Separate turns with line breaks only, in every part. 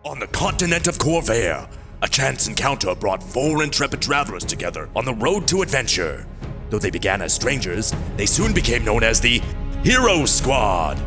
On the continent of Khorvaire, a chance encounter brought 4 intrepid travelers together on the road to adventure. Though they began as strangers, they soon became known as the Hero Squad.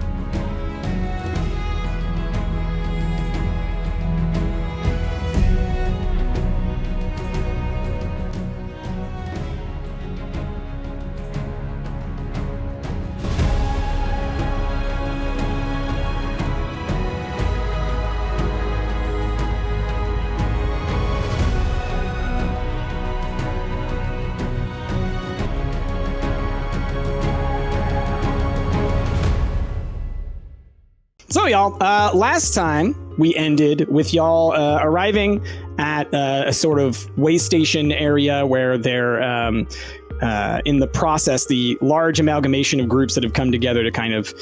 So y'all, last time we ended with y'all arriving at a sort of way station area where they're in the process, the large amalgamation of groups that have come together to kind of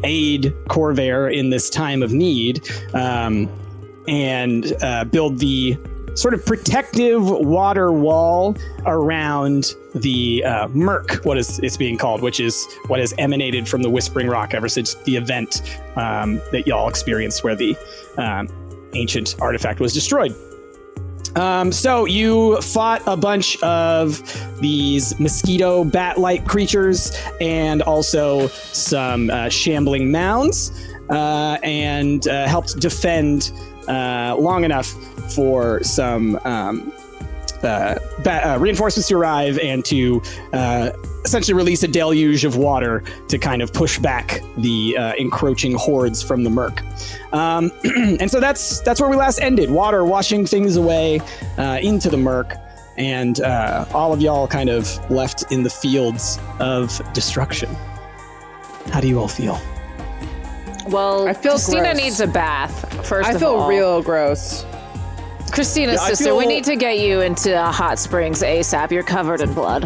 aid Khorvaire in this time of need and build the sort of protective water wall around the murk, what is it's being called, which is what has emanated from the Whispering Rock ever since the event that y'all experienced where the ancient artifact was destroyed. So you fought a bunch of these mosquito bat-like creatures and also some shambling mounds and helped defend long enough for some reinforcements to arrive and to essentially release a deluge of water to kind of push back the encroaching hordes from the murk. And so that's where we last ended. Water washing things away into the murk, and all of y'all kind of left in the fields of destruction. How do you all feel?
Well,
I feel
Christina
gross.
needs a bath, first of
I
all.
feel real gross.
Christina's sister, we need to get you into hot springs ASAP. You're covered in blood.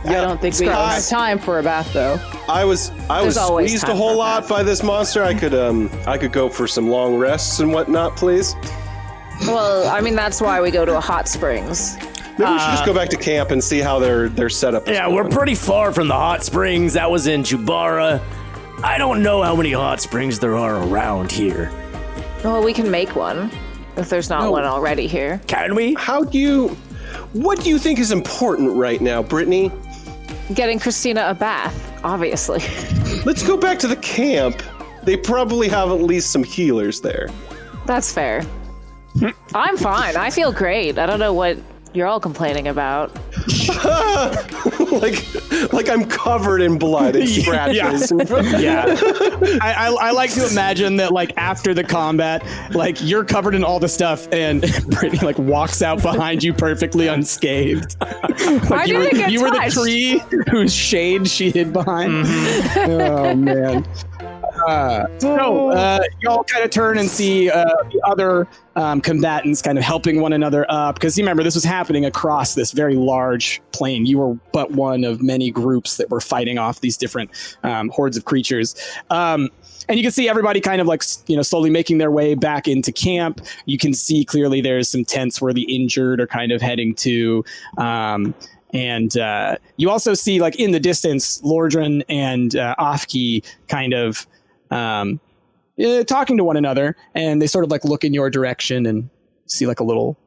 I don't think we have time for a bath, though.
I was
always
squeezed
time
a whole
for
lot by this monster. I could go for some long rests and whatnot, please.
Well, I mean, that's why we go to a hot springs.
Maybe we should just go back to camp and see how their setup is going.
We're pretty far from the hot springs. That was in Jubara. I don't know how many hot springs there are around here.
Well, we can make one if there's not one already here.
Can we?
What do you think is important right now, Brittany?
Getting Christina a bath, obviously.
Let's go back to the camp. They probably have at least some healers there.
That's fair. I'm fine. I feel great. I don't know what you're all complaining about.
like I'm covered in blood and scratches.
Yeah. I like to imagine that, like, after the combat, like, you're covered in all the stuff and Brittany, like, walks out behind you perfectly unscathed. Like, you were the tree whose shade she hid behind. Oh, man. Y'all kind of turn and see the other combatants kind of helping one another up, because you remember this was happening across this very large plain. You were but one of many groups that were fighting off these different hordes of creatures. And you can see everybody kind of like, slowly making their way back into camp. You can see clearly there's some tents where the injured are kind of heading to. And you also see, like, in the distance, Lordran and Ofki kind of talking to one another, and they sort of like look in your direction and see like a little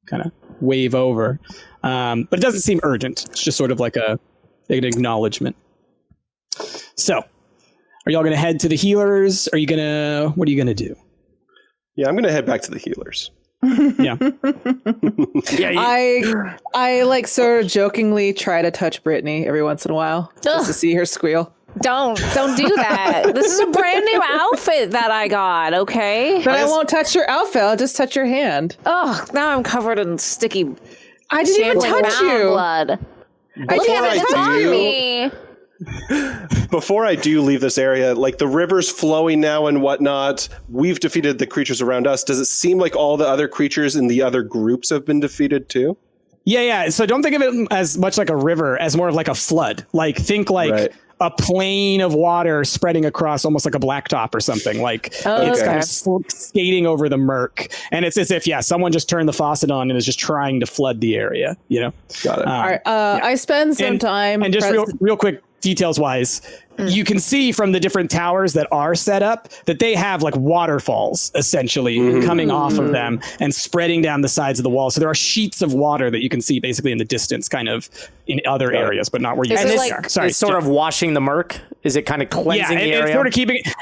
kind of wave over. But it doesn't seem urgent. It's just sort of like an acknowledgement. So, are y'all going to head to the healers? What are you going to do?
Yeah, I'm going to head back to the healers.
Yeah.
I like sort of jokingly try to touch Brittany every once in a while just to see her squeal.
Don't do that. This is a brand new outfit that I got, okay?
But I won't touch your outfit. I'll just touch your hand.
Oh, now I'm covered in sticky.
I didn't even touch you.
Blood.
Before I do leave this area, like, the river's flowing now and whatnot, we've defeated the creatures around us. Does it seem like all the other creatures in the other groups have been defeated too?
Yeah. So don't think of it as much like a river, as more of like a flood. Like, think like a plain of water spreading across almost like a blacktop or something. Like, it's kind of skating over the murk. And it's as if, someone just turned the faucet on and is just trying to flood the area,
Got it.
All right. I spend some time.
And just real quick, details wise, you can see from the different towers that are set up that they have like waterfalls essentially coming off of them and spreading down the sides of the wall. So there are sheets of water that you can see basically in the distance, kind of in other areas, but not where you
Is
guys
it
are.
like-
Sorry,
It's sort of washing the murk. Is it kind of cleansing the area?
it's sort of keeping it.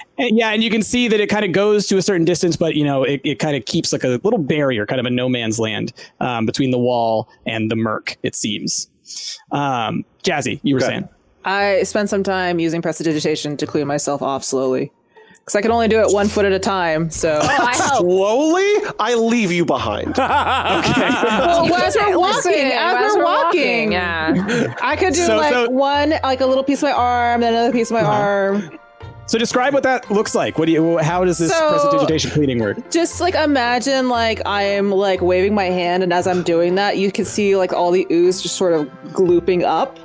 And you can see that it kind of goes to a certain distance, but it kind of keeps like a little barrier, kind of a no man's land between the wall and the murk, it seems. Jazzy, you were saying.
I spent some time using prestidigitation to clear myself off slowly. Because I can only do it 1 foot at a time, so...
I help.
Slowly, I leave you behind.
Well, as we're walking,
yeah.
I could do a little piece of my arm, then another piece of my arm.
So describe what that looks like. How does this prestidigitation cleaning work?
Just like imagine like I'm like waving my hand, and as I'm doing that, you can see like all the ooze just sort of glooping up,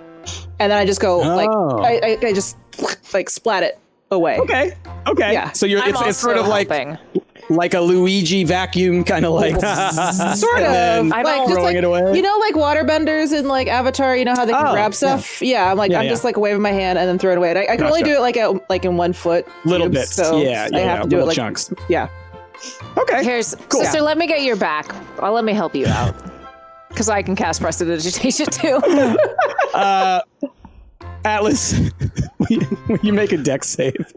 and then I just go like I just like splat it away.
Okay.
Yeah.
So it's sort of
helping.
like a Luigi vacuum, kind of like
sort of
I'm
like just
throwing
like
it away.
you know, like waterbenders in like Avatar. You know how they can grab stuff. Yeah, I'm just like waving my hand and then throw it away. And I can only do it like in 1 foot,
little bits.
So
I have
to do it like
chunks.
Yeah.
Okay.
Sister, let me get your back. Let me help you out. Because I can cast prestidigitation too.
Atlas, will you make a dex save?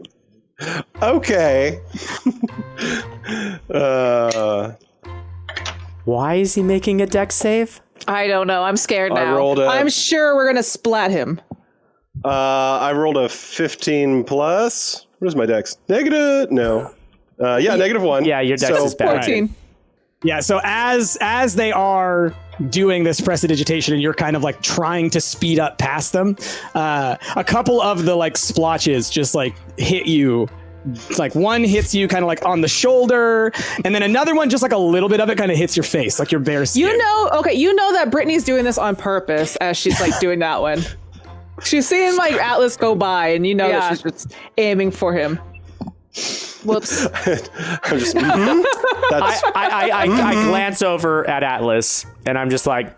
Okay.
Why is he making a dex save?
I don't know. I'm scared
I
now.
rolled
I'm sure we're gonna splat him.
I rolled a 15 plus. What is my dex? Negative? No. -1.
Yeah, your dex is bad.
14.
Yeah, so as they are doing this prestidigitation and you're kind of like trying to speed up past them, a couple of the like splotches just like hit you. It's like one hits you kind of like on the shoulder, and then another one just like a little bit of it kind of hits your face, like your bare skin.
You know that Brittany's doing this on purpose as she's like doing that one. She's seeing like Atlas go by, and you know that she's just aiming for him.
Whoops.
I'm just, that's,
I glance over at Atlas, and I'm just like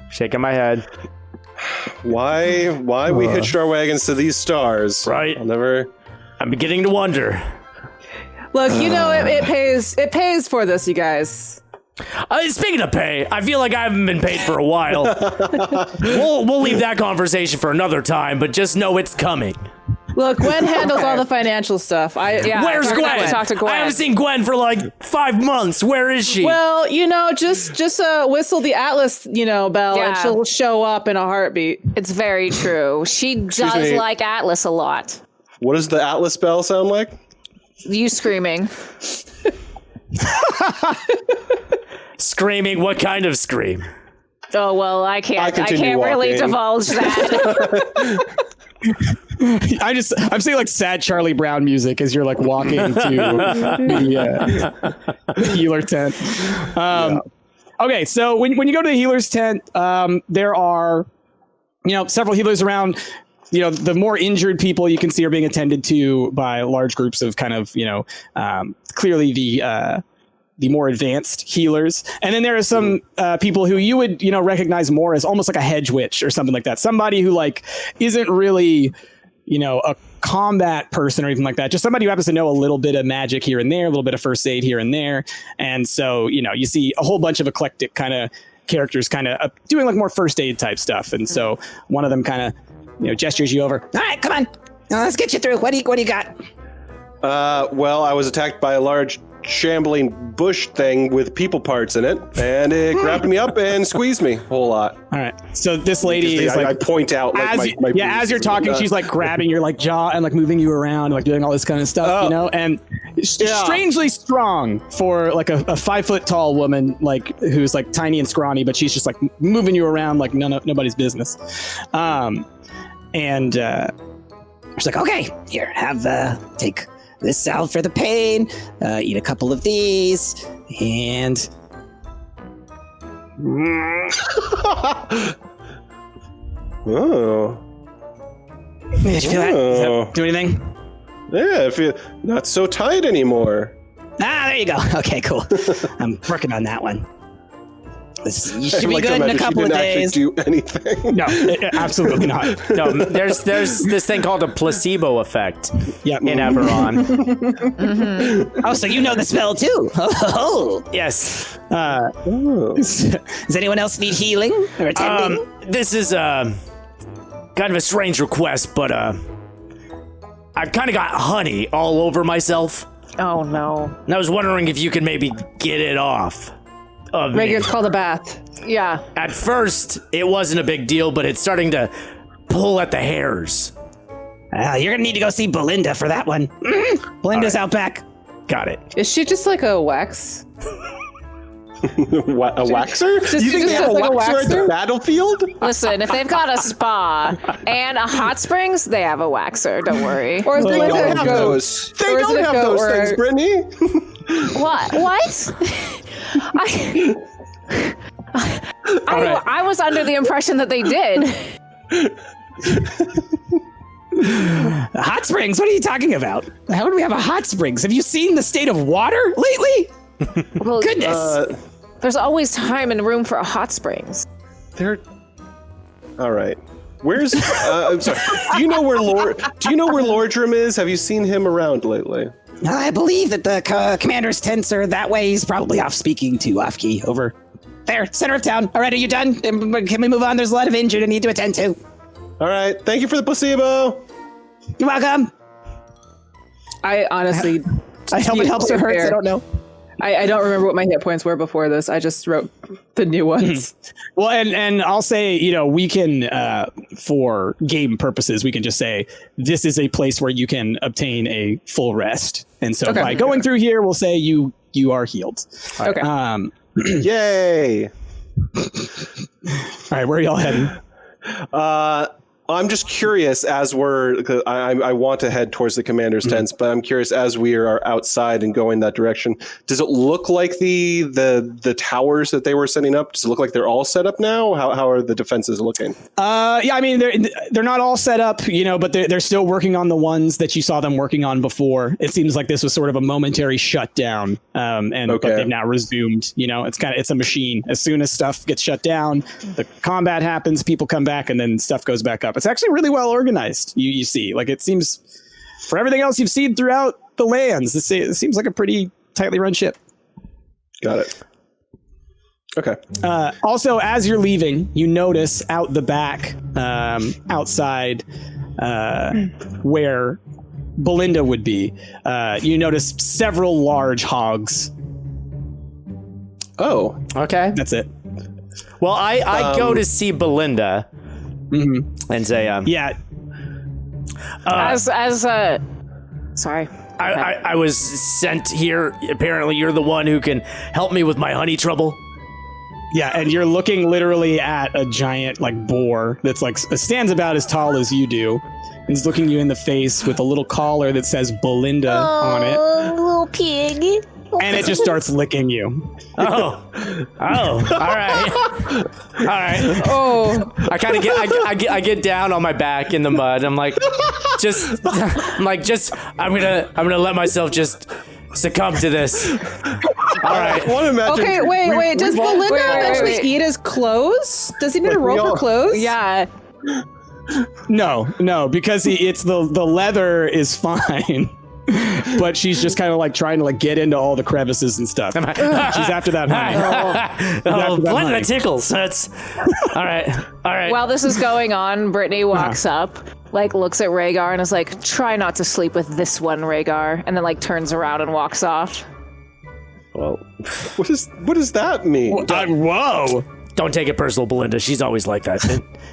shaking my head.
why we hitched our wagons to these stars?
Right. I'm beginning to wonder.
Look, you know it pays for this, you guys.
Speaking of pay, I feel like I haven't been paid for a while. We'll leave that conversation for another time, but just know it's coming.
Look, Gwen handles all the financial stuff.
Where's Gwen?
Talk to Gwen.
I haven't seen Gwen for like 5 months. Where is she?
Well, just whistle the Atlas, bell, and she'll show up in a heartbeat.
It's very true. She does
me.
like Atlas a lot.
what does the Atlas bell sound like?
You screaming.
Screaming? What kind of scream?
Oh, well, I can't
continue
really
walking.
divulge that.
I'm seeing like sad Charlie Brown music as you're like walking to the healer tent. Okay, so when you go to the healer's tent, there are several healers around. The more injured people you can see are being attended to by large groups of kind of clearly the more advanced healers. And then there are some people who you would recognize more as almost like a hedge witch or something like that. Somebody who like isn't really a combat person or anything like that. Just somebody who happens to know a little bit of magic here and there, a little bit of first aid here and there. And so, you see a whole bunch of eclectic kind of characters kind of doing like more first aid type stuff. And so one of them kind of, gestures you over. All right, come on. Now let's get you through. What do you got?
Well, I was attacked by a large shambling bush thing with people parts in it, and it grabbed me up and squeezed me a whole lot.
All right. So this lady is like,
I point out like my
as you're talking, she's like grabbing your like jaw and like moving you around, like doing all this kind of stuff, and strangely strong for like a 5 foot tall woman, like who's like tiny and scrawny, but she's just like moving you around like nobody's business. And she's like, okay, here, take this salve for the pain, eat a couple of these, and
oh,
did you feel that? Does that do anything?
Yeah, I feel not so tight anymore.
There you go. Okay, cool. I'm working on that one.
You should be good in a couple of days.
Do anything?
No, absolutely not.
No, there's this thing called a placebo effect in Eberron.
Oh, so you know the spell too? Oh,
Yes.
does anyone else need healing or attending?
This is kind of a strange request, but I've kind of got honey all over myself.
Oh no.
And I was wondering if you could maybe get it off of me.
Rhaegar's called a bath.
Yeah.
At first, it wasn't a big deal, but it's starting to pull at the hairs.
You're gonna need to go see Belinda for that one. Belinda's out back.
Got it.
Is she just like a wax?
A waxer?
Just-
You think
just
they have a
like a
waxer at the
waxer?
battlefield?
Listen, if they've got a spa and a hot springs, they have a waxer. Don't worry.
Or is
They
Belinda
don't
a
have
goat?
those. They
Or is
don't
it a
have
goat
those
or
things,
a-
Brittany.
What? I was under the impression that they did.
Hot springs? What are you talking about? How do we have a hot springs? Have you seen the state of water lately?
Well,
Goodness.
there's always time and room for a hot springs.
They're all right. Where's? I'm sorry. Do you know where Lordrum is? Have you seen him around lately?
I believe that the commander's tents are that way. He's probably off speaking to Ofki over there, center of town. All right, are you done? Can we move on? There's a lot of injured I need to attend to.
All right. Thank you for the placebo.
You're welcome.
I honestly,
I hope it helps or hurts. I don't know.
I don't remember what my hit points were before this. I just wrote the new ones.
Well, and I'll say, we can, for game purposes, we can just say this is a place where you can obtain a full rest. And so by going through here, we'll say you are healed.
Okay.
Yay.
All right, where are y'all heading?
I'm just curious as cause I want to head towards the commander's tents, but I'm curious as we are outside and going that direction. Does it look like the towers that they were setting up? Does it look like they're all set up now? How are the defenses looking?
Yeah, I mean they're not all set up, but they're still working on the ones that you saw them working on before. It seems like this was sort of a momentary shutdown, but they've now resumed. It's a machine. As soon as stuff gets shut down, the combat happens, people come back, and then stuff goes back up. It's actually really well organized. You see, like it seems for everything else you've seen throughout the lands, it seems like a pretty tightly run ship.
Got it. Okay.
Also, as you're leaving, you notice out the back, outside, where Belinda would be, you notice several large hogs.
Oh,
Okay.
That's it.
Well, I go to see Belinda and say,
Yeah.
Sorry.
I was sent here. Apparently, you're the one who can help me with my honey trouble.
Yeah, and you're looking literally at a giant boar that's stands about as tall as you do. And he's looking you in the face with a little collar that says Belinda on it.
Little pig.
And it just starts licking you.
Oh, all right.
Oh,
I kind of I get down on my back in the mud. I'm like, I'm gonna let myself just succumb to this. All right.
I want to imagine.
okay. Wait. Does Belinda eventually eat his clothes? Does he need to roll for clothes?
Yeah.
No, because it's the leather is fine. But she's just kind of trying to get into all the crevices and stuff. She's after that honey.
Belinda tickles. That's all right.
While this is going on, Brittany walks up, looks at Rhaegar and is like, try not to sleep with this one, Rhaegar. And then turns around and walks off.
Well,
What does that mean?
Whoa!
don't take it personal, Belinda. She's always like that.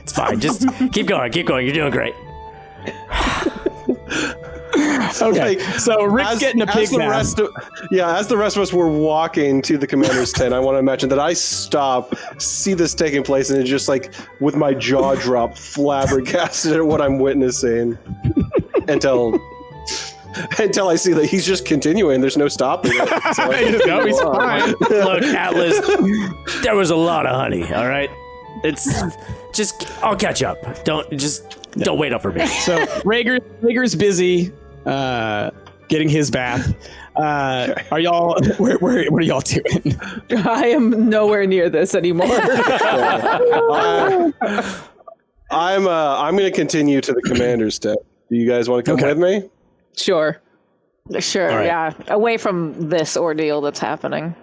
It's fine. Just keep going. You're doing great.
Okay, so Rick's getting a pig bath.
As the rest of us were walking to the commander's tent, I want to imagine that I stop, see this taking place, and it's just with my jaw dropped, flabbergasted at what I'm witnessing until I see that he's just continuing. There's no stopping it. So
No, he's fine.
Look, Atlas, there was a lot of honey. All right, it's just I'll catch up. Don't wait up for me.
So Rhaegar's busy getting his bath. Are y'all? Where what are y'all doing?
I am nowhere near this anymore.
I'm going to continue to the commander's tent. Do you guys want to come with me?
Sure.
Sure,
right.
yeah. Away from this ordeal that's happening.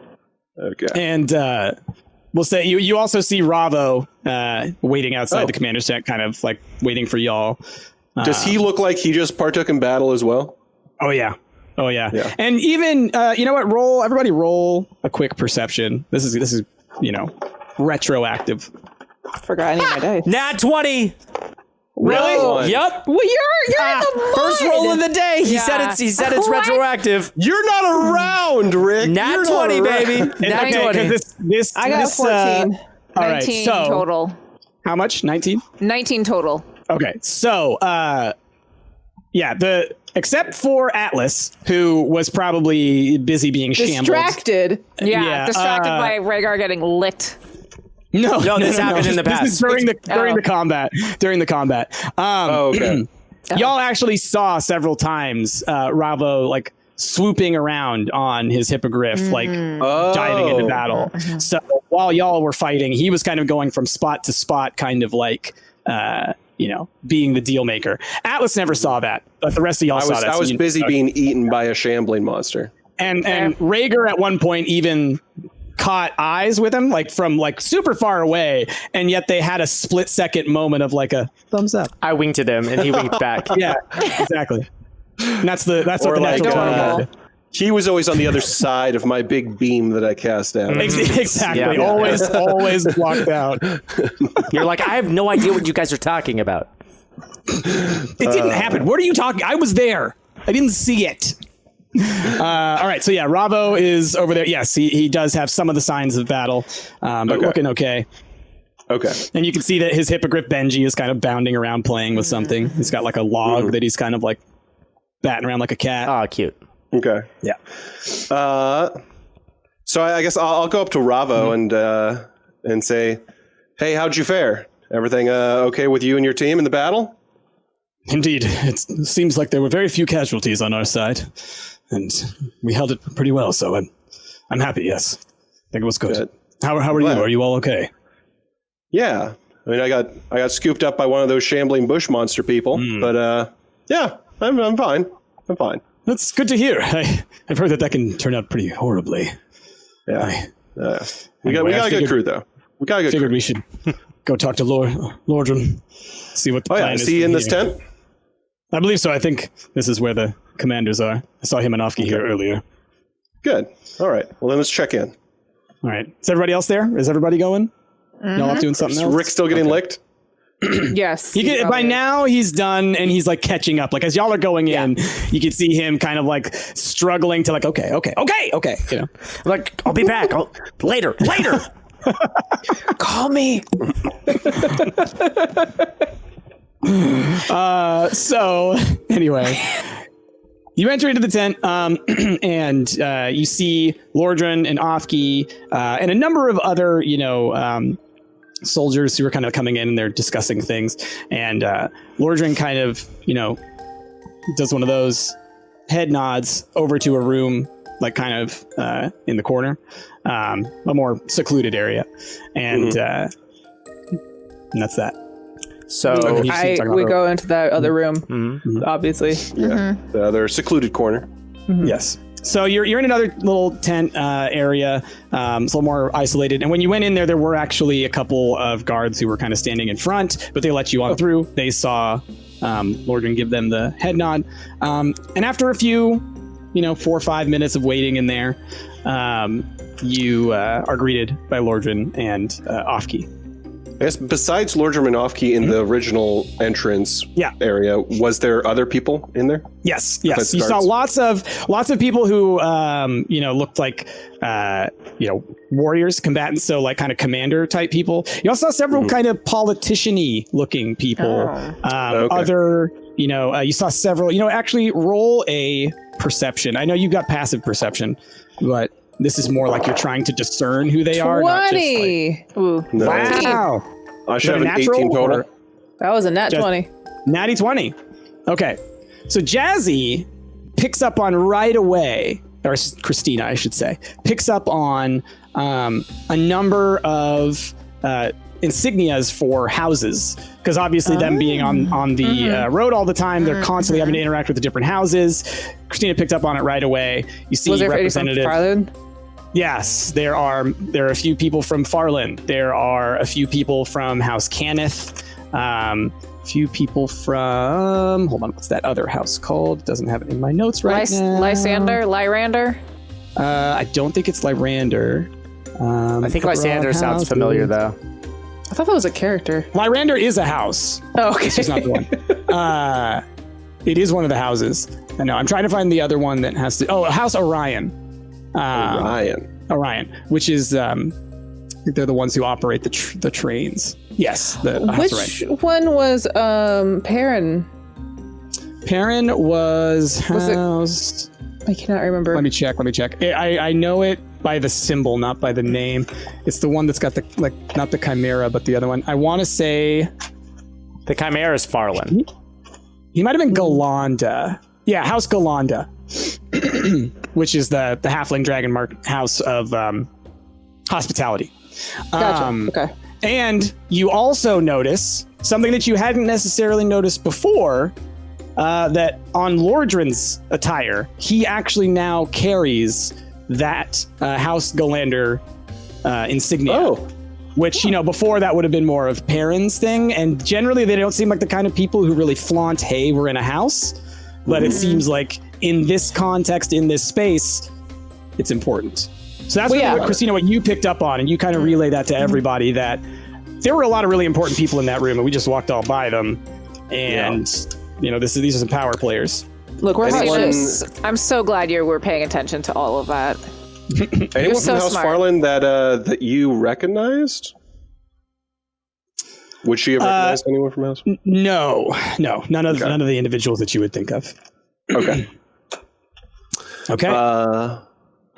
Okay.
And we'll say you also see Ravo waiting outside the commander's tent, kind of like waiting for y'all.
Does he look like he just partook in battle as well?
Oh yeah. And even you know what? Everybody roll a quick perception. This is retroactive.
I forgot I need my dice.
Nat 20.
Really?
Yep.
Well, you're in the mud.
First roll of the day. He said
Yeah.
it's retroactive.
You're not around, Rick.
Nat
You're
20,
not around.
baby. Nat
Okay,
20.
'cause this
I got 14.
All
19
right, so
total.
how much? 19?
19 total.
Okay, so except for Atlas, who was probably busy being shambled.
Distracted.
Yeah, distracted by Rhaegar getting licked.
No,
this happened in the
This is
past.
during the combat. During the combat.
Okay.
Y'all actually saw several times Ravo like swooping around on his hippogriff, like diving into battle. So while y'all were fighting, he was kind of going from spot to spot, kind of like being the deal maker. Atlas never saw that, but the rest of y'all saw that.
I was busy being eaten by a shambling monster.
And Rhaegar at one point even caught eyes with him, like from like super far away, and yet they had a split-second moment of like a thumbs up.
I winked at him and he winked back.
Yeah, exactly. And that's what the
like,
natural 20 did.
He was always on the other side of my big beam that I cast down.
Exactly.
Yeah.
Always blocked out.
You're like, I have no idea what you guys are talking about.
It didn't happen. What are you talking? I was there. I didn't see it. All right. So yeah, Ravo is over there. Yes, he does have some of the signs of battle, but looking okay.
Okay.
And you can see that his hippogriff Benji is kind of bounding around playing with something. He's got like a log that he's kind of like batting around like a cat.
Oh, cute.
Okay.
Yeah.
So I guess I'll go up to Ravo and say, hey, how'd you fare? Everything okay with you and your team in the battle?
Indeed. It seems like there were very few casualties on our side, and we held it pretty well, so I'm happy, yes. I think it was good. How are you? Are you all okay?
Yeah. I mean, I got scooped up by one of those shambling bush monster people, but yeah, I'm fine. I'm fine.
That's good to hear. I've heard that can turn out pretty horribly.
Yeah. We got a good crew, though. We got a good
figured
crew.
we should go talk to Lordrum, see what the plan is.
Is he in this tent?
I believe so. I think this is where the commanders are. I saw him and Ofki here earlier.
Good. All right. Well, then let's check in.
All right. Is everybody else there? Is everybody going? Y'all up doing something
Is
else?
Rick still getting licked?
Yes.
By now he's done and he's like catching up. Like as y'all are going in, you can see him kind of like struggling to like, okay. You know,
Like, I'll be back. Later.
Call me.
So anyway, you enter into the tent, and you see Lordran and Ofki, and a number of other, soldiers who are kind of coming in and they're discussing things. And Lordran kind of, does one of those head nods over to a room, like kind of in the corner, a more secluded area, and that's that.
So
we go into that other room, obviously.
Yeah. The other secluded corner.
Yes. So you're in another little tent area. It's a little more isolated. And when you went in there were actually a couple of guards who were kind of standing in front, but they let you on through. They saw Lordran give them the head nod. And after a few, 4 or 5 minutes of waiting in there, you are greeted by Lordran and Ofki.
I guess besides Lordran and Ofki in the original entrance area, was there other people in there?
Yes. You saw lots of people who, looked like, warriors, combatants. So like kind of commander type people. You also saw several kind of politician-y looking people. Other, you saw several, actually roll a perception. I know you've got passive perception, but this is more like you're trying to discern who they are.
20.
Ooh.
Nice.
Wow.
I should have an 18 total.
That was a nat 20.
Natty 20. Okay. So Jazzy picks up on right away or Christina, I should say, picks up on a number of insignias for houses, because obviously them being on the road all the time, they're constantly having to interact with the different houses. Christina picked up on it right away. You see representative.
Farlan?
Yes, there are a few people from Farlan. There are a few people from House Cannith. Few people from, hold on, what's that other house called? Doesn't have it in my notes right now.
Lyrander?
I don't think it's Lyrander.
I think Lysander sounds familiar, though.
I thought that was a character.
Lyrander is a house.
Oh, okay.
It's just not the one. It is one of the houses. I know. I'm trying to find the other one that has to. Oh, House Orion. Orion, which is I think they're the ones who operate the trains. Yes, the
Which one was Perrin?
Perrin was housed.
I cannot remember.
Let me check. I know it by the symbol, not by the name. It's the one that's got the not the Chimera, but the other one. I want to say
the Chimera is Farlan.
He might have been Galanda. Yeah, House Galanda, which is the halfling Dragonmarked house of hospitality.
Gotcha. Okay.
And you also notice something that you hadn't necessarily noticed before, that on Lordrin's attire, he actually now carries that House Galander insignia. Oh. Which, before that would have been more of Perrin's thing. And generally they don't seem like the kind of people who really flaunt, hey, we're in a house. But it seems like in this context, in this space, it's important. So that's what, Christina, what you picked up on, and you kind of relay that to everybody, that there were a lot of really important people in that room, and we just walked all by them. And, these are some power players.
Look,
I'm so glad you were paying attention to all of that.
Anyone from House Farlan that you recognized? Would she have recognized anyone from House?
No. None of the individuals that you would think of.
Okay.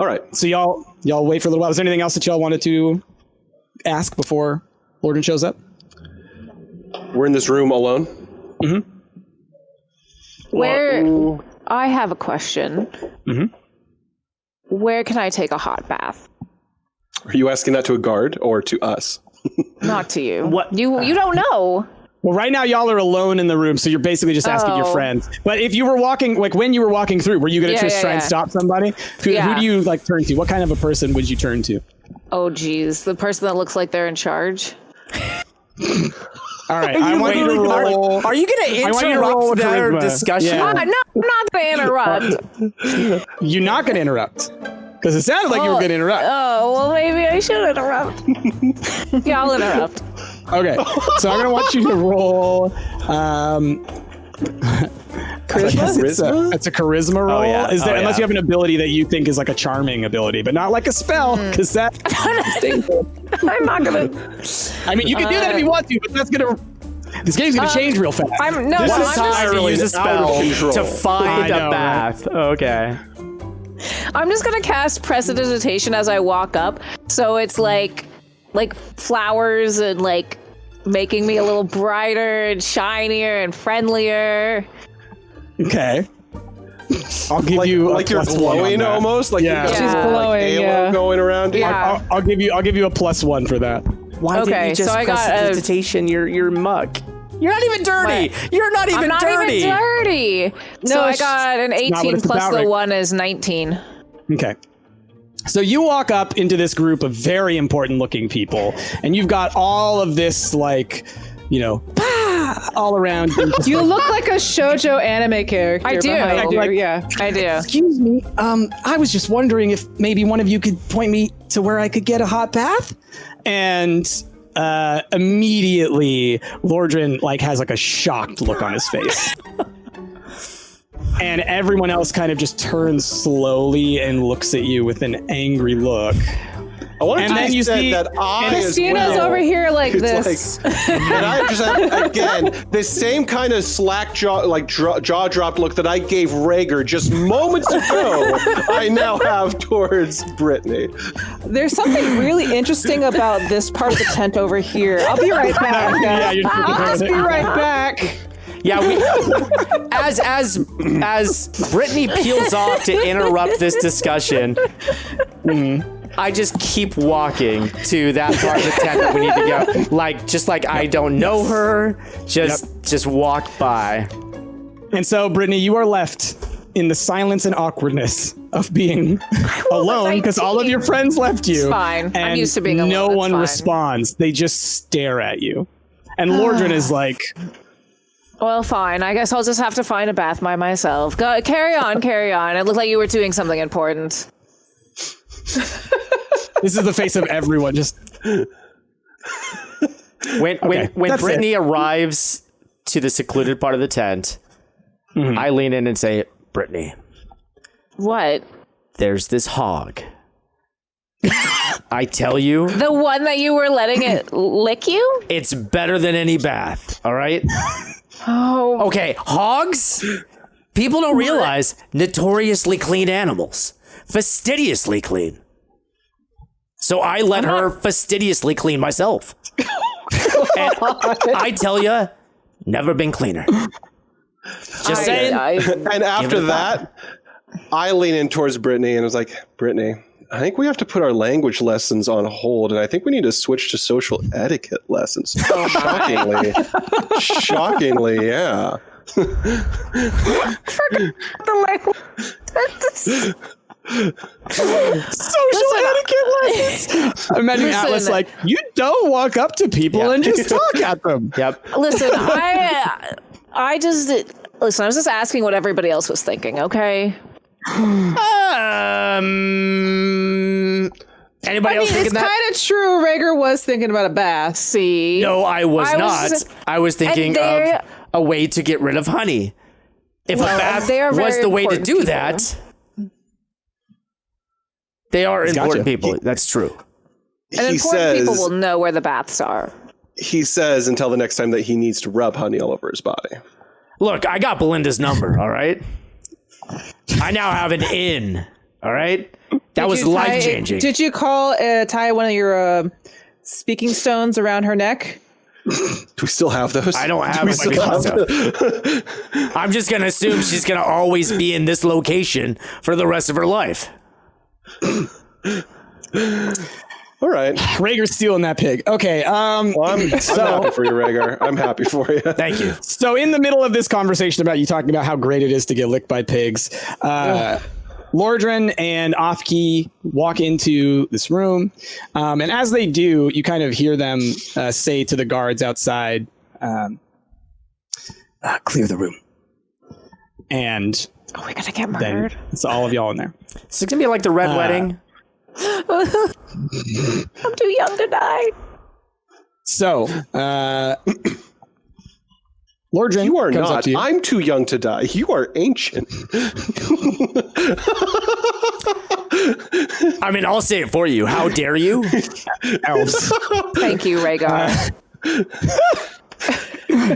All right.
So y'all wait for a little while. Is there anything else that y'all wanted to ask before Lordrin shows up?
We're in this room alone.
Mm-hmm. I have a question.
Mm-hmm.
Where can I take a hot bath?
Are you asking that to a guard or to us?
Not to you. What? You don't know.
Well, right now y'all are alone in the room, so you're basically just asking your friends. But if you were walking, when you were walking through, were you going to try and stop somebody? Who do you turn to? What kind of a person would you turn to?
Oh, geez. The person that looks like they're in charge.
All right. I want you to roll.
Are you going to interrupt their discussion?
Yeah. No, I'm not going to interrupt.
You're not going to interrupt. Because it sounded like you were going to interrupt.
Oh, well, maybe I should interrupt. Yeah, I'll interrupt.
Okay, so I'm going to want you to roll...
charisma?
It's a charisma roll.
Oh, yeah.
Unless you have an ability that you think is like a charming ability, but not like a spell, because that...
I'm not going to...
I mean, you can do that if you want to, but that's going to... This game's going to change real fast.
This is time to use a spell to find a bath. Right? Okay.
I'm just going to cast Prestidigitation as I walk up, so it's like flowers and like making me a little brighter and shinier and friendlier.
Okay. I'll give you
like you're glowing almost. Like
she's glowing.
Halo going around.
Yeah.
I'll give you a +1 for that.
Why didn't you just Prestidigitation? You're muck. You're not even dirty.
What?
You're not even dirty.
I'm not even dirty.
No,
so I got an 18 plus the 1 is 19.
Okay. So you walk up into this group of very important looking people, and you've got all of this all around you.
You look like a shoujo anime character.
I do. I do.
Excuse me. I was just wondering if maybe one of you could point me to where I could get a hot bath. And immediately Lordrin has a shocked look on his face. And everyone else kind of just turns slowly and looks at you with an angry look.
I want to you see that
Christina's over here like this.
And I just again the same kind of slack jaw, jaw dropped look that I gave Rhaegar just moments ago. I now have towards Brittany.
There's something really interesting about this part of the tent over here. I'll be right back. I'll just be right back.
Yeah, as Brittany peels off to interrupt this discussion, I just keep walking to that part of the tent that we need to go. Like I don't know her. Just walk by.
And so, Brittany, you are left in the silence and awkwardness of being alone because all of your friends left you.
It's fine. I'm used to being alone.
No one
fine.
responds. They just stare at you. And Lordran is like,
well, fine. I guess I'll just have to find a bath by myself. Go, carry on. It looked like you were doing something important.
this is the face of everyone. Just
when Brittany arrives to the secluded part of the tent, I lean in and say, Brittany.
What?
There's this hog. I tell you.
The one that you were letting it lick you?
It's better than any bath, all right?
Oh.
Okay, hogs? People don't realize notoriously clean animals. Fastidiously clean. So I let her fastidiously clean myself. And I tell you, never been cleaner. Just saying.
And after that, I lean in towards Brittany and was like, Brittany, I think we have to put our language lessons on hold, and I think we need to switch to social etiquette lessons. Shockingly, yeah.
social etiquette lessons. Imagine Atlas like, you don't walk up to people and just talk at them.
Yep.
Listen, I was just asking what everybody else was thinking, okay?
Anybody else thinking
it's
that?
kind of true. Rhaegar was thinking about a bath.
See?
No, I was not. I was thinking of a way to get rid of honey. If a bath was the way to do
people.
that, they are important people. That's true.
And important people will know where the baths are.
He says until the next time that he needs to rub honey all over his body.
Look, I got Belinda's number, all right? I now have an in, all right? That was life-changing.
Did you tie one of your speaking stones around her neck?
Do we still have those?
I don't have it. I'm just going to assume she's going to always be in this location for the rest of her life.
All right.
Rhaegar's stealing that pig. Okay.
I'm happy for you, Rhaegar. I'm happy for you.
Thank you.
So in the middle of this conversation about you talking about how great it is to get licked by pigs, Lordran and Ofki walk into this room. And as they do, you kind of hear them say to the guards outside, clear the room. And
are we going to get murdered?
It's all of y'all in there.
Is it going to be like the Red Wedding?
I'm too young to die.
So, Lordran,
you are
comes
not.
up to you.
I'm too young to die. You are ancient.
I mean, I'll say it for you. How dare you?
Elves.
Thank you, Rhaegar.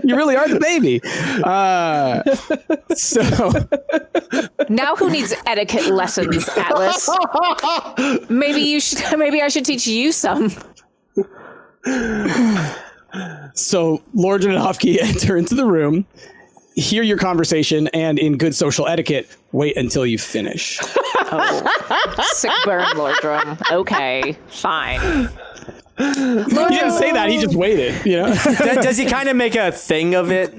You really are the baby. So
now who needs etiquette lessons, Atlas? Maybe I should teach you some.
So Lordran and Ofki enter into the room, hear your conversation, and in good social etiquette, wait until you finish.
Oh, sick burn, Lordran. Okay, fine.
He didn't say that. He just waited. You know.
Does he kind of make a thing of it?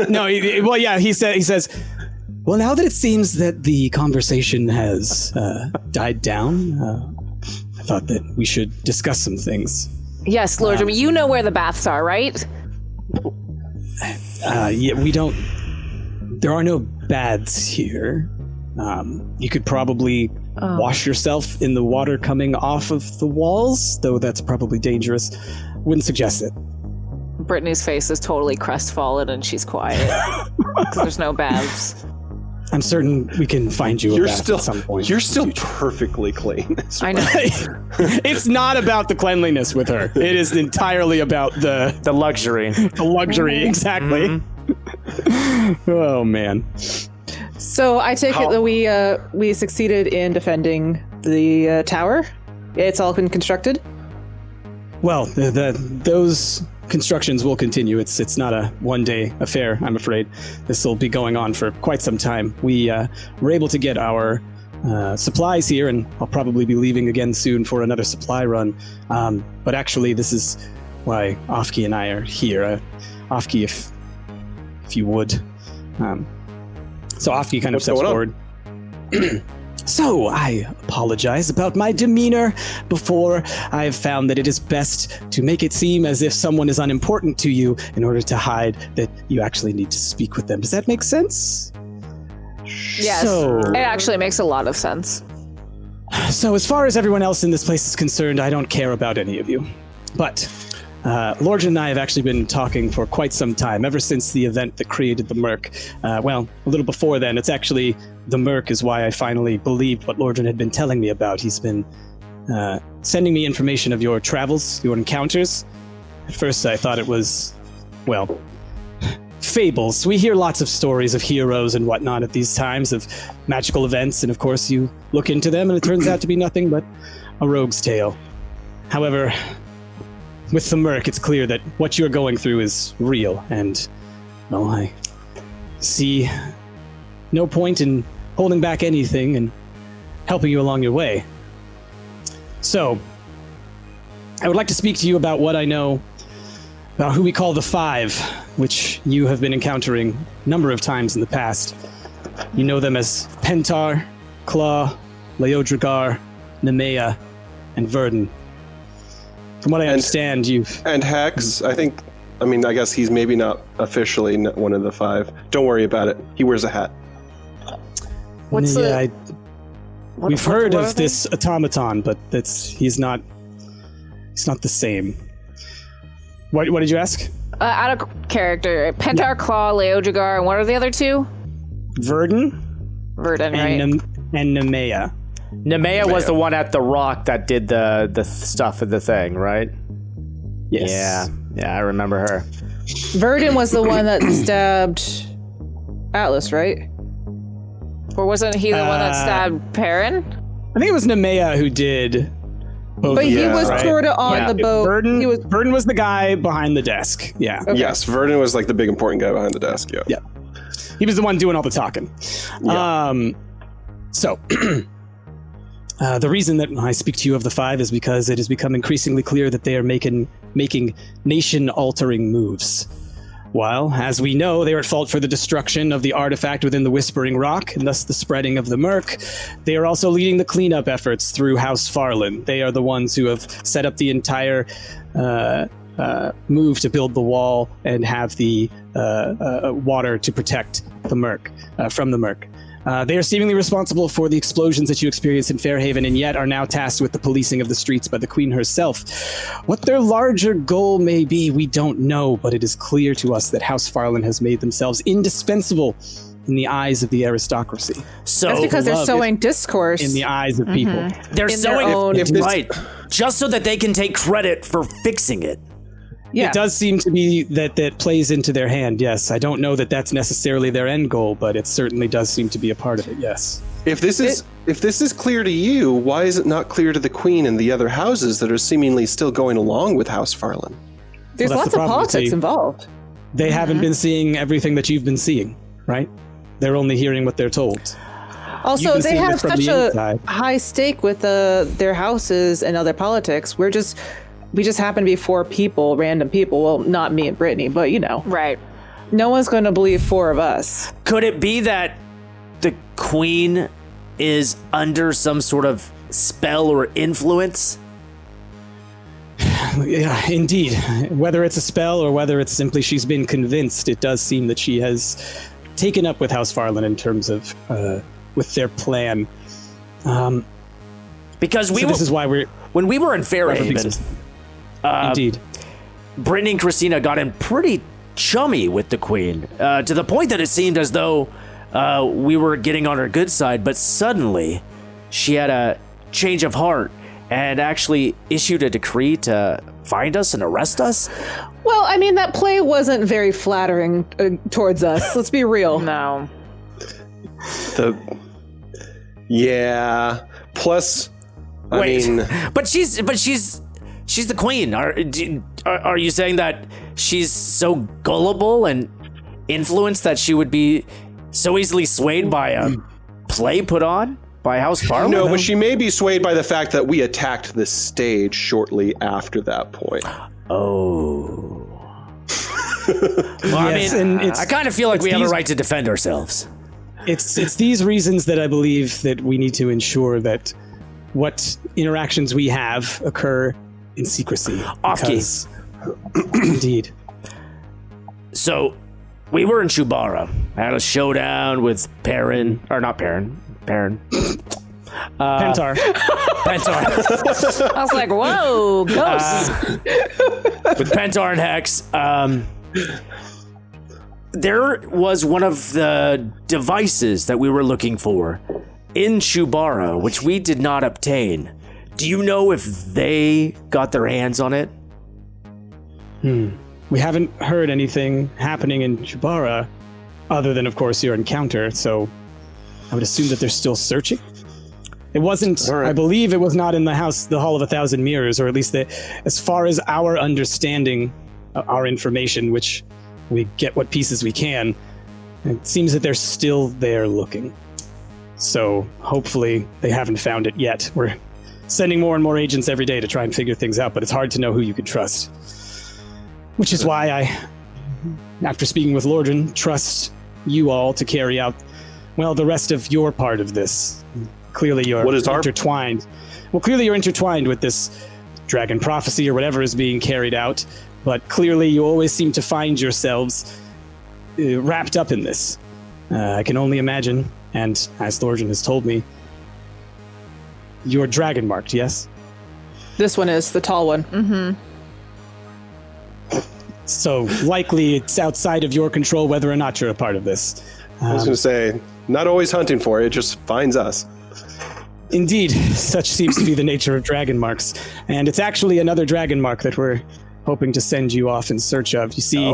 No. He says, well, now that it seems that the conversation has died down, I thought that we should discuss some things.
Yes, Lordran. You know where the baths are, right?
Yeah, we don't. There are no baths here. You could probably wash yourself in the water coming off of the walls, though that's probably dangerous. Wouldn't suggest it.
Brittany's face is totally crestfallen and she's quiet. Because there's no baths.
I'm certain we can find you a bath at some point.
You're still perfectly clean.
I know.
It's not about the cleanliness with her. It is entirely about the
luxury.
The luxury, exactly. Mm-hmm. Oh, man.
So I take it that we succeeded in defending the tower. It's all been constructed.
Well, those constructions will continue. It's not a one-day affair, I'm afraid. This will be going on for quite some time. We were able to get our supplies here, and I'll probably be leaving again soon for another supply run. But actually, this is why Ofki and I are here. Ofki, if you would. So Ofki kind of steps forward. So, I apologize about my demeanor before. I have found that it is best to make it seem as if someone is unimportant to you in order to hide that you actually need to speak with them. Does that make sense?
Yes, it actually makes a lot of sense.
So, as far as everyone else in this place is concerned, I don't care about any of you. But Lordran and I have actually been talking for quite some time, ever since the event that created the Merc. Well, a little before then. It's actually the Merc is why I finally believed what Lordran had been telling me about. He's been sending me information of your travels, your encounters. At first I thought it was, well, fables. We hear lots of stories of heroes and whatnot at these times, of magical events, and of course you look into them and it turns out to be nothing but a rogue's tale. However, with the Merc, it's clear that what you're going through is real, and, well, I see no point in holding back anything and helping you along your way. So, I would like to speak to you about what I know about who we call the Five, which you have been encountering a number of times in the past. You know them as Pentar, Claw, Leodragar, Nemea, and Verdun. From what I understand,
And Hex, I guess he's maybe not officially one of the Five. Don't worry about it. He wears a hat.
We've heard of this automaton, but he's not the same. What did you ask?
Out of character, Pentar, Claw, Leodragar, and what are the other two?
Verdun,
right?
And Nemea.
Nemea was the one at the rock that did the stuff of the thing, right?
Yes.
Yeah, I remember her.
Verdun was the one that stabbed Atlas, right?
Or wasn't he the one that stabbed Perrin?
I think it was Nemea who did both.
But he was sort of on the boat.
Verdun was the guy behind the desk. Yeah.
Okay.
Yes, Verdun was like the big important guy behind the desk. Yeah.
He was the one doing all the talking.
Yeah.
So, the reason that I speak to you of the Five is because it has become increasingly clear that they are making nation-altering moves. While, as we know, they are at fault for the destruction of the artifact within the Whispering Rock, and thus the spreading of the Merc, they are also leading the cleanup efforts through House Farlan. They are the ones who have set up the entire move to build the wall and have the water to protect the Merc from the Merc. They are seemingly responsible for the explosions that you experienced in Fairhaven, and yet are now tasked with the policing of the streets by the Queen herself. What their larger goal may be, we don't know, but it is clear to us that House Farlan has made themselves indispensable in the eyes of the aristocracy.
So that's because they're sowing discourse
in the eyes of people.
They're sowing right, just so that they can take credit for fixing it.
Yeah. It does seem to be that plays into their hand, yes. I don't know that that's necessarily their end goal, but it certainly does seem to be a part of it, yes.
If this is clear to you, why is it not clear to the Queen and the other houses that are seemingly still going along with House Farlan?
There's lots of politics involved.
They haven't been seeing everything that you've been seeing, right? They're only hearing what they're told.
Also, they have such a high stake with their houses and other politics. We just happen to be four people, random people. Well, not me and Brittany, but you know.
Right.
No one's going to believe four of us.
Could it be that the Queen is under some sort of spell or influence?
Yeah, indeed. Whether it's a spell or whether it's simply she's been convinced, it does seem that she has taken up with House Farlan in terms of with their plan.
Because this
is why
when we were in Fairhaven.
Indeed.
Brittany and Christina got in pretty chummy with the Queen, to the point that it seemed as though we were getting on her good side, but suddenly she had a change of heart and actually issued a decree to find us and arrest us.
Well, I mean, that play wasn't very flattering towards us. Let's be real.
No.
Yeah. Plus, I mean,
but she's She's the queen. Are you saying that she's so gullible and influenced that she would be so easily swayed by a play put on by House Farlan?
No, but she may be swayed by the fact that we attacked the stage shortly after that point.
Oh. Well,
Yes, and
I kind of feel like we have a right to defend ourselves.
It's these reasons that I believe that we need to ensure that what interactions we have occur in secrecy.
Off-keys.
Indeed.
So, we were in Shubara. I had a showdown with Perrin. Pentar.
I was like, whoa, ghosts.
With Pentar and Hex. There was one of the devices that we were looking for in Shubara, which we did not obtain. Do you know if they got their hands on it?
We haven't heard anything happening in Shubara other than, of course, your encounter, so I would assume that they're still searching. It wasn't, I believe it was not in the Hall of 1,000 Mirrors, or at least as far as our understanding, our information, which we get what pieces we can, it seems that they're still there looking. So hopefully they haven't found it yet. We're sending more and more agents every day to try and figure things out, but it's hard to know who you can trust. Which is why I, after speaking with Lordran, trust you all to carry out, well, the rest of your part of this. Clearly you're intertwined. Well, clearly you're intertwined with this dragon prophecy or whatever is being carried out, but clearly you always seem to find yourselves wrapped up in this. I can only imagine, and as Lordran has told me, you're Dragonmarked, yes?
This one is the tall one.
Mm-hmm.
So likely it's outside of your control whether or not you're a part of this.
I was going to say, not always hunting for it, just finds us.
Indeed, such seems to be the nature of Dragonmarks. And it's actually another Dragonmark that we're hoping to send you off in search of. You see,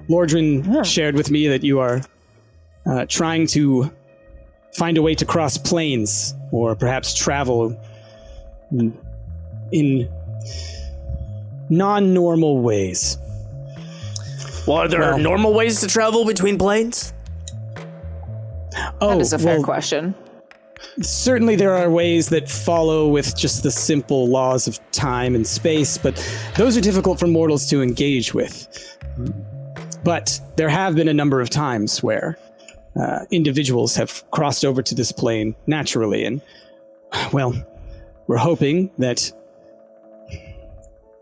Lordran shared with me that you are trying to find a way to cross planes, or perhaps travel in non-normal ways.
Well, are there normal ways to travel between planes?
That is a fair question.
Certainly there are ways that follow with just the simple laws of time and space, but those are difficult for mortals to engage with. But there have been a number of times where individuals have crossed over to this plane naturally, and, well, we're hoping that...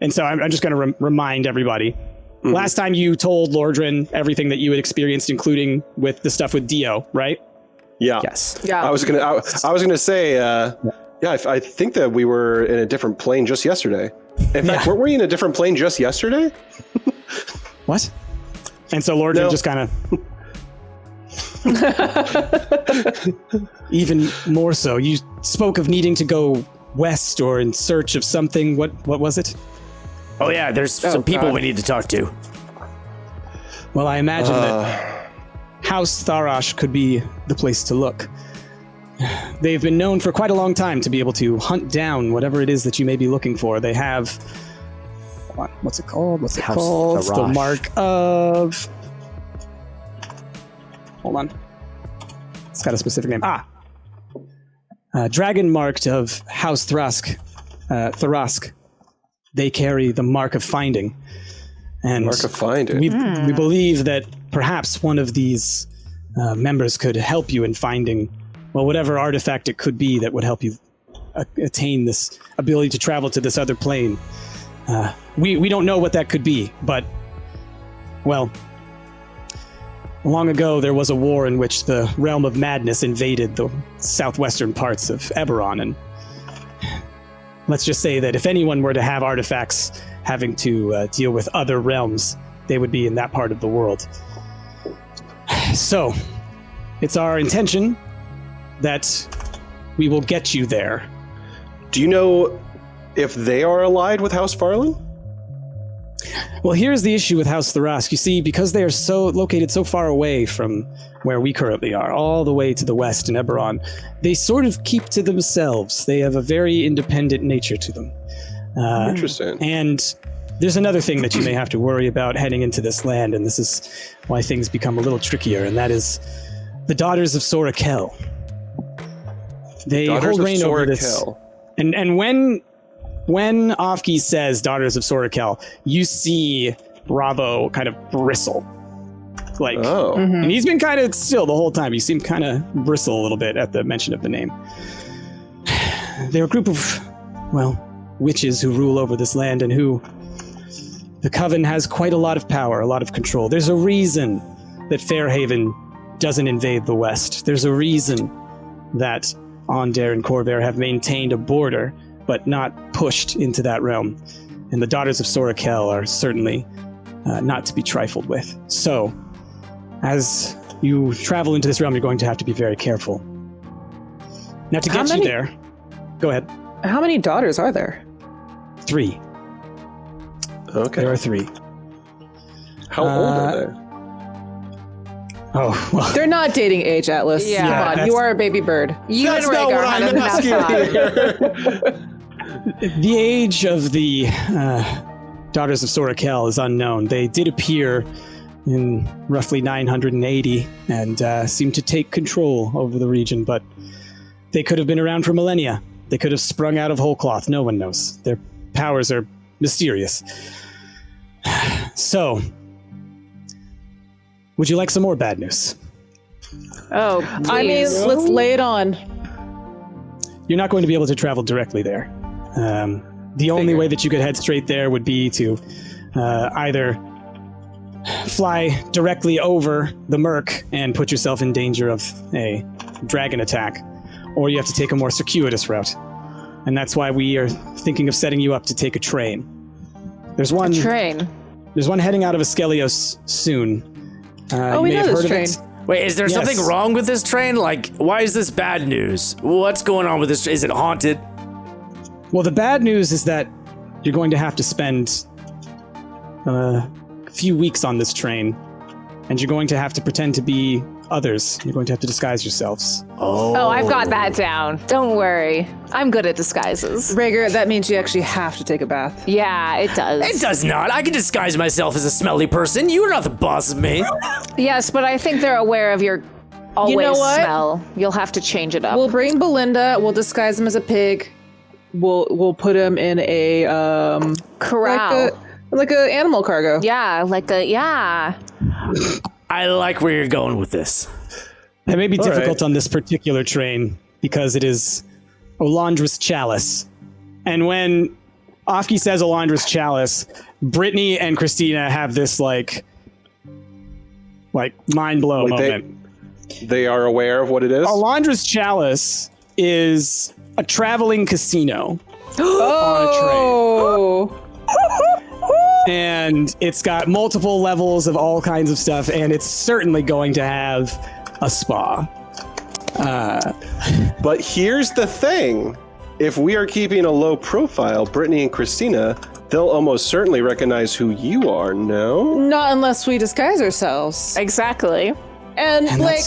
And so I'm just going to remind everybody. Mm-hmm. Last time you told Lordran everything that you had experienced, including with the stuff with Dio, right?
Yeah.
Yes.
Yeah.
I was gonna say, I think that we were in a different plane just yesterday. In fact, weren't we in a different plane just yesterday?
What? And so Lordran just kind of... Even more so. You spoke of needing to go west or in search of something. What was it?
Oh yeah, there's some people we need to talk to.
Well, I imagine that House Tharash could be the place to look. They've been known for quite a long time to be able to hunt down whatever it is that you may be looking for. They have... What's it called?
House
It's the mark of... Hold on. It's got a specific name. Dragonmarked of House Tharask. They carry the Mark of Finding. And
Mark of Finding.
We believe that perhaps one of these members could help you in finding, well, whatever artifact it could be that would help you attain this ability to travel to this other plane. We don't know what that could be, but, well, long ago there was a war in which the realm of madness invaded the southwestern parts of Eberron, and let's just say that if anyone were to have artifacts having to deal with other realms, they would be in that part of the world. So, it's our intention that we will get you there.
Do you know if they are allied with House Farlan?
Well, here's the issue with House Tharask. You see, because they are located so far away from where we currently are, all the way to the west in Eberron, they sort of keep to themselves. They have a very independent nature to them.
Interesting.
And there's another thing that you may have to worry about heading into this land, and this is why things become a little trickier, and that is the Daughters of Sorakel. They hold reign over this. And when Ofki says Daughters of Sorakel, you see Ravo kind of bristle. Like, and he's been kind of still the whole time. You see him kind of bristle a little bit at the mention of the name. They're a group of, well, witches who rule over this land and who the Coven has quite a lot of power, a lot of control. There's a reason that Fairhaven doesn't invade the West. There's a reason that Aundair and Khorvaire have maintained a border, but not pushed into that realm. And the Daughters of Sorakel are certainly not to be trifled with. So, as you travel into this realm, you're going to have to be very careful. Now, to get you there, go ahead.
How many daughters are there?
3.
Okay.
There are 3.
How old are they?
Oh, well.
They're not dating age, Atlas.
Yeah.
Come on, you are a baby bird.
You and Rhaegar had enough time.
The age of the Daughters of Sorakel is unknown. They did appear in roughly 980 and seemed to take control over the region, but they could have been around for millennia. They could have sprung out of whole cloth. No one knows. Their powers are mysterious. So, would you like some more bad news?
Oh, please.
I mean, let's lay it on.
You're not going to be able to travel directly there. The only way that you could head straight there would be to either fly directly over the Merc and put yourself in danger of a dragon attack, or you have to take a more circuitous route. And that's why we are thinking of setting you up to take a train. There's one
train.
There's one heading out of Askelios soon.
We know this train.
Wait, is there something wrong with this train? Like, why is this bad news? What's going on with this? Is it haunted?
Well, the bad news is that you're going to have to spend a few weeks on this train, and you're going to have to pretend to be others. You're going to have to disguise yourselves.
Oh, I've got that down. Don't worry. I'm good at disguises.
Rhaegar, that means you actually have to take a bath.
Yeah, it does.
It does not. I can disguise myself as a smelly person. You're not the boss of me.
Yes, but I think they're aware of your always
You know what?
smell. You'll have to change it up.
We'll bring Belinda. We'll disguise him as a pig. We'll put him in a
corral.
Like a animal cargo.
Yeah,
I like where you're going with this.
It may be difficult on this particular train because it is Olandra's Chalice. And when Ofki says Olandra's Chalice, Brittany and Christina have this like mind blow moment.
They are aware of what it is?
Olandra's Chalice is a traveling casino on a train. And it's got multiple levels of all kinds of stuff, and it's certainly going to have a spa.
But here's the thing. If we are keeping a low profile, Brittany and Christina, they'll almost certainly recognize who you are, no?
Not unless we disguise ourselves.
Exactly.
And like,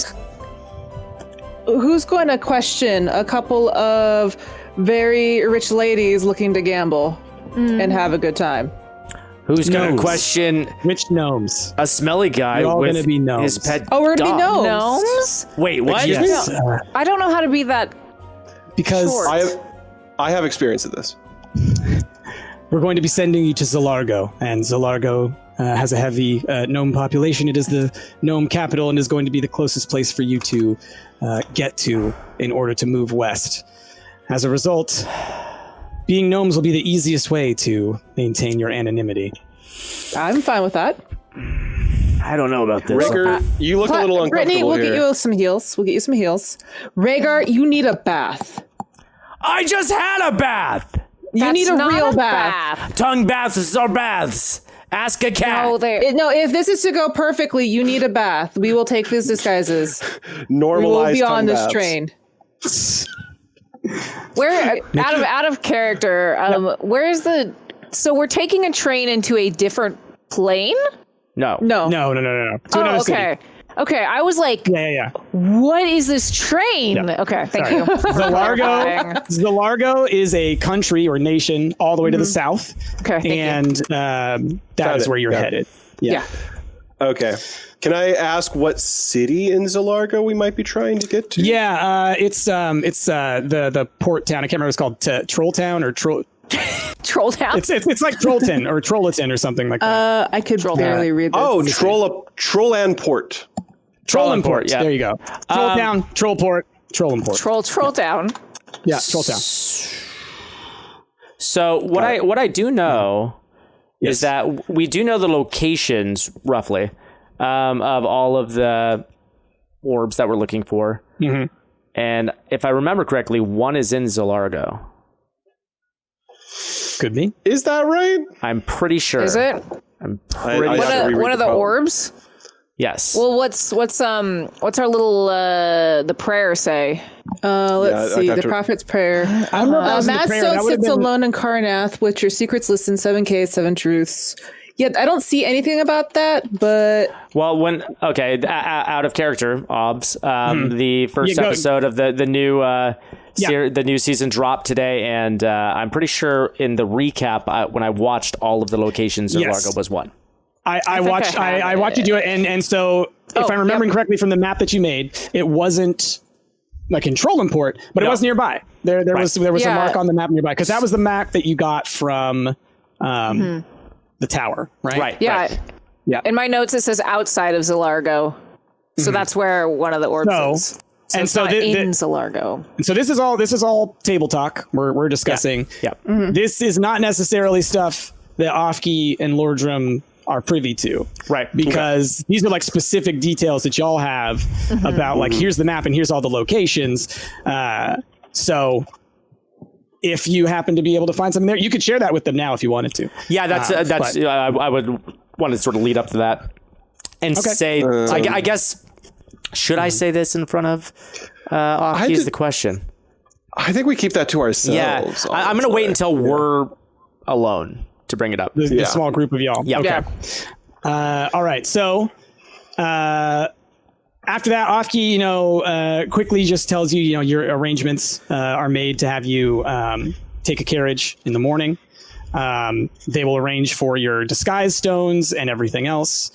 who's going to question a couple of very rich ladies looking to gamble and have a good time?
Who's going to question
rich gnomes?
A smelly guy with
gonna be
his pet
Oh, we're going to be
dog.
gnomes?
Wait, what?
Yes.
I don't know how to be that
Because
short.
I have experience of this.
we're going to be sending you to Zalargo, and Zalargo has a heavy gnome population. It is the gnome capital and is going to be the closest place for you to get to in order to move west. As a result, being gnomes will be the easiest way to maintain your anonymity.
I'm fine with that.
I don't know about this.
Rhaegar, you look a little uncomfortable
Brittany, we'll
here.
get you some heals. Rhaegar, you need a bath.
I just had a bath.
You need a
not
real
a
bath.
Tongue baths are baths. Ask a cat.
No,
No, if this is to go perfectly, you need a bath. We will take these disguises.
Normalize
We will be
tongue
on this
baths.
train.
Where out of character, where is the so we're taking a train into a different plane?
No.
No. To another city.
Okay. Okay, I was like,
Yeah.
what is this train?
Yeah.
Okay, thank you.
Zalargo is a country or nation all the way to the south.
Okay, thank
and that is where you're headed.
Yeah.
Okay. Can I ask what city in Zalargo we might be trying to get to?
Yeah, it's the port town. I can't remember what it's called. Troll Town or Troll.
Troll Town.
It's like Trollton or Trolleton or something like that.
I could barely read this.
Oh, Trollanport.
Trollanport.
Yeah.
There you go. Troll Town, Trollport, Trollanport.
Troll Town.
Yeah, Troll Town.
So what I do know is that we do know the locations roughly of all of the orbs that we're looking for.
Mm-hmm.
And if I remember correctly, one is in Zalargo.
Could be.
Is that right?
I'm pretty sure.
Is it?
I'm pretty sure.
One of the orbs?
Yes.
Well, what's our little the prayer say?
Let's see. The prophet's prayer.
I don't know if that was in the prayer. That
Madstone
would have
sits
been-
alone in Karnath with your secrets listed, 7K, 7 truths. Yeah, I don't see anything about that, but
Well, out of character, obs. The first
Yeah, go-
episode of the new
Yeah.
the new season dropped today, and I'm pretty sure in the recap when I watched all of the locations,
Yes.
Zalargo was one.
I watched
I have
you do it, and so if I'm remembering correctly from the map that you made, it wasn't like in Trollanport, but it was nearby. There was a mark on the map nearby because that was the map that you got from the tower, right?
Right.
Yeah.
Right.
Yeah.
In my notes, it says outside of Zalargo. So that's where one of the orbs
No.
is. So
And
it's
so
not in Zalargo.
And so this is all table talk we're discussing.
Yeah.
This is not necessarily stuff that Ofki and Lordrum are privy to.
Right.
Because these are like specific details that y'all have about like, here's the map and here's all the locations. So if you happen to be able to find something there, you could share that with them now if you wanted to.
Yeah, that's I would want to sort of lead up to that and say, I guess, should I say this in front of Ofki is the question.
I think we keep that to ourselves.
Yeah, I'm going to wait until we're alone to bring it up.
The small group of y'all.
Yeah.
Okay. All right. So after that, Ofki, quickly just tells you, your arrangements are made to have you take a carriage in the morning. They will arrange for your disguise stones and everything else,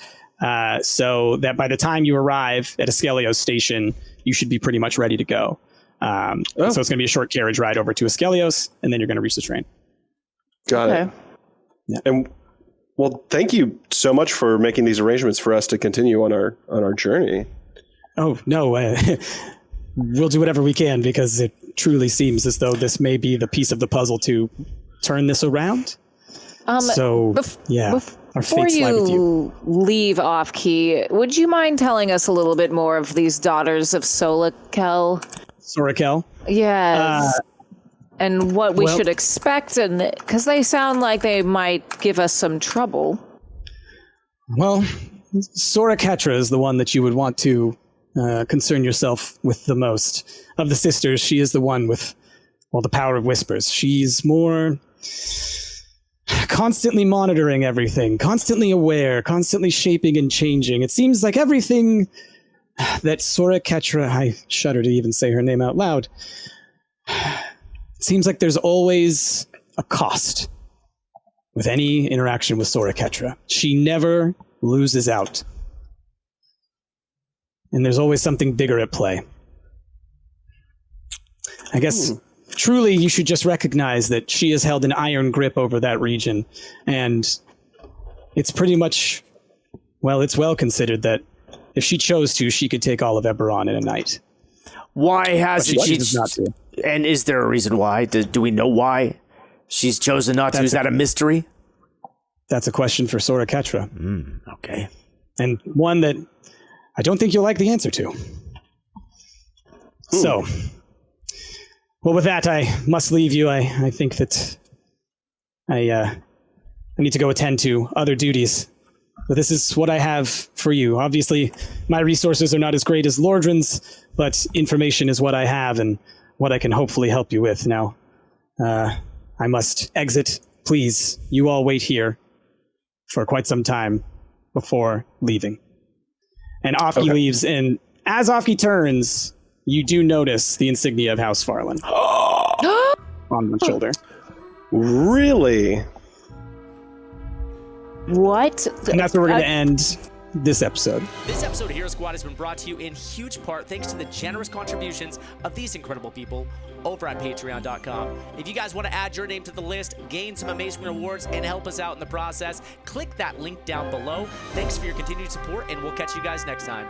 so that by the time you arrive at Askelios station, you should be pretty much ready to go. So it's going to be a short carriage ride over to Askelios, and then you're going to reach the train.
Got it.
Yeah.
And well, thank you so much for making these arrangements for us to continue on our journey.
Oh, no, we'll do whatever we can because it truly seems as though this may be the piece of the puzzle to turn this around. Our
Before
fates lie with you.
you leave Off-Key, would you mind telling us a little bit more of these daughters of Solakel?
Sorakel?
Yes. And what we should expect, and because they sound like they might give us some trouble.
Well, Soraketra is the one that you would want to concern yourself with the most. Of the sisters, she is the one with, the power of whispers. She's more constantly monitoring everything, constantly aware, constantly shaping and changing. It seems like everything that Soraketra, I shudder to even say her name out loud, seems like there's always a cost with any interaction with Soraketra. She never loses out. And there's always something bigger at play. I guess truly you should just recognize that she has held an iron grip over that region. And it's pretty much, it's well considered that if she chose to, she could take all of Eberron in a night.
Why hasn't she?
chooses not to.
And is there a reason why? Do we know why she's chosen not to? Is that a mystery?
That's a question for Soraketra.
Okay.
And one that I don't think you'll like the answer to. So, with that, I must leave you. I think that I need to go attend to other duties. But this is what I have for you. Obviously, my resources are not as great as Lordran's, but information is what I have and what I can hopefully help you with. Now, I must exit. Please, you all wait here for quite some time before leaving. And Ofki leaves, and as Ofki turns, you do notice the insignia of House Farlan on one shoulder.
Really?
What?
And that's where we're going to end this episode.
This episode of Hero Squad has been brought to you in huge part thanks to the generous contributions of these incredible people over at patreon.com. If you guys want to add your name to the list, gain some amazing rewards, and help us out in the process, click that link down below. Thanks for your continued support, and we'll catch you guys next time.